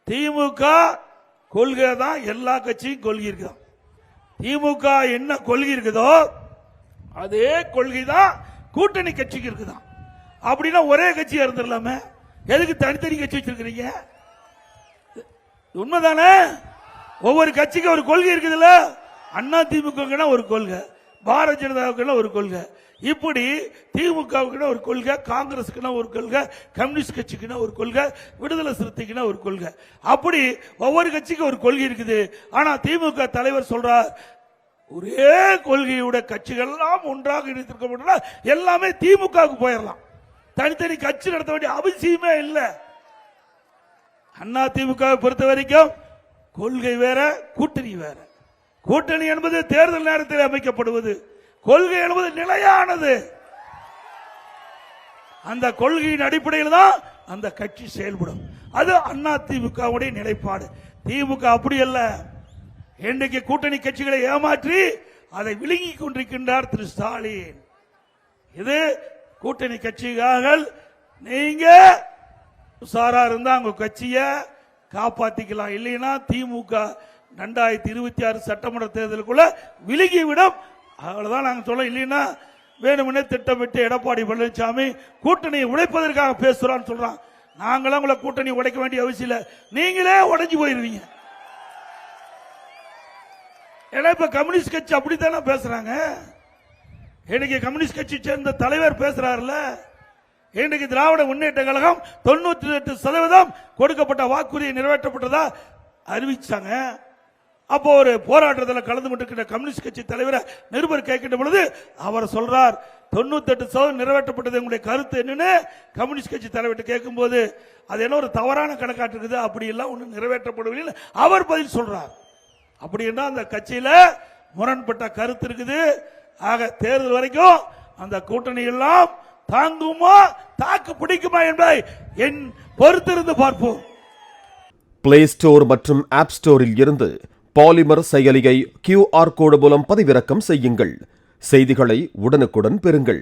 திமுக கொள்கை தான் எல்லா கட்சியும் கொள்கை இருக்குதான். திமுக என்ன கொள்கை இருக்குதோ அதே கொள்கை தான் கூட்டணி கட்சிக்கு இருக்குதான். அப்படின்னா ஒரே கட்சியா இருந்துடலாமே, எதுக்கு தனித்தனி கட்சி வச்சிருக்கிறீங்க? உண்மைதானே? ஒவ்வொரு கட்சிக்கு ஒரு கொள்கை இருக்குதுல்ல. அண்ணா திமுக ஒரு கொள்கை, பாரதிய ஜனதாவுக்கு ஒரு கொள்கை, இப்படி திமுகவுக்கு ஒரு கொள்கை, காங்கிரஸுக்கு ஒரு கொள்கை, கம்யூனிஸ்ட் கட்சிக்கு ஒரு கொள்கை, விடுதலை சிறுத்தைக்கு ஒரு கொள்கை, அப்படி ஒவ்வொரு கட்சிக்கும் ஒரு கொள்கை இருக்குது. ஆனா திமுக தலைவர் சொல்றார், ஒரே கொள்கையோட கட்சிகள் எல்லாம் ஒன்றாக இணைத்திருக்க எல்லாமே திமுகவுக்கு போயிடலாம், தனித்தனி கட்சி நடத்த வேண்டிய அவசியமே இல்லை. அண்ணா திமுக பொறுத்த வரைக்கும் கொள்கை வேற, கூட்டணி வேற. கூட்டணி என்பது தேர்தல் நேரத்தில் அமைக்கப்படுவது, கொள்கை என்பது நிலையானது. அந்த கொள்கையின் அடிப்படையில் தான் அந்த கட்சி செயல்படும். அது அண்ணா திமுக நிலைப்பாடு. திமுக அப்படி அல்ல. இன்றைக்கு கூட்டணி கட்சிகளை ஏமாற்றி அதை விழுங்கிக் கொண்டிருக்கின்றார் திரு ஸ்டாலின். இது கூட்டணி கட்சிகள், நீங்க உசாரா இருந்தா உங்க கட்சியை காப்பாத்திக்கலாம், இல்லைன்னா திமுக 2026 சட்டமன்ற தேர்தலுக்குள்ள விலகிவிடும். அவ்வளவுதான் நாங்க சொல்ல. இல்லைன்னா வேணுமுன்னே திட்டமிட்டு எடப்பாடி பழனிசாமி கூட்டணியை உடைப்பதற்காக பேசுறான்னு சொல்றான். நாங்களும் உங்களை கூட்டணி உடைக்க வேண்டிய அவசியம் இல்லை, நீங்களே உடைஞ்சு போயிருவீங்க. ஏன்னா இப்ப கம்யூனிஸ்ட் கட்சி அப்படித்தானே பேசுறாங்க. இன்னைக்கு கம்யூனிஸ்ட் கட்சி சேர்ந்த தலைவர் பேசுறாருல, இன்றைக்கு திராவிட முன்னேற்ற கழகம் 98% கொடுக்கப்பட்ட வாக்குறுதியை நிறைவேற்றப்பட்டதா அறிவிச்சாங்க. அப்போ ஒரு போராட்டத்தில் கலந்து கொண்டிருக்கிற கம்யூனிஸ்ட் கட்சி தலைவரை நிருபர் கேட்கின்ற பொழுது அவர் சொல்றார், 98% நிறைவேற்றப்பட்டது உங்களுடைய கருத்து என்னன்னு கம்யூனிஸ்ட் கட்சி தலைவர் கேட்கும் போது, அது என்ன ஒரு தவறான கணக்காட்டு இருக்குது, அப்படி எல்லாம் ஒன்றும் நிறைவேற்றப்படவில்லை அவர் பதில் சொல்றார். அப்படி என்றால் அந்த கட்சியில முரண்பட்ட கருத்து இருக்குது. ஆக தேர்தல் வரைக்கும் அந்த கூட்டணி எல்லாம் தாங்குமா, தாக்கு பிடிக்குமா என்பதை என் பொறுத்திருந்து பார்ப்போம். பிளே ஸ்டோர் மற்றும் ஆப் ஸ்டோரில் இருந்து பாலிமர் செயலியை QR கோடு மூலம் பதிவிறக்கம் செய்யுங்கள். செய்திகளை உடனுக்குடன் பெறுங்கள்.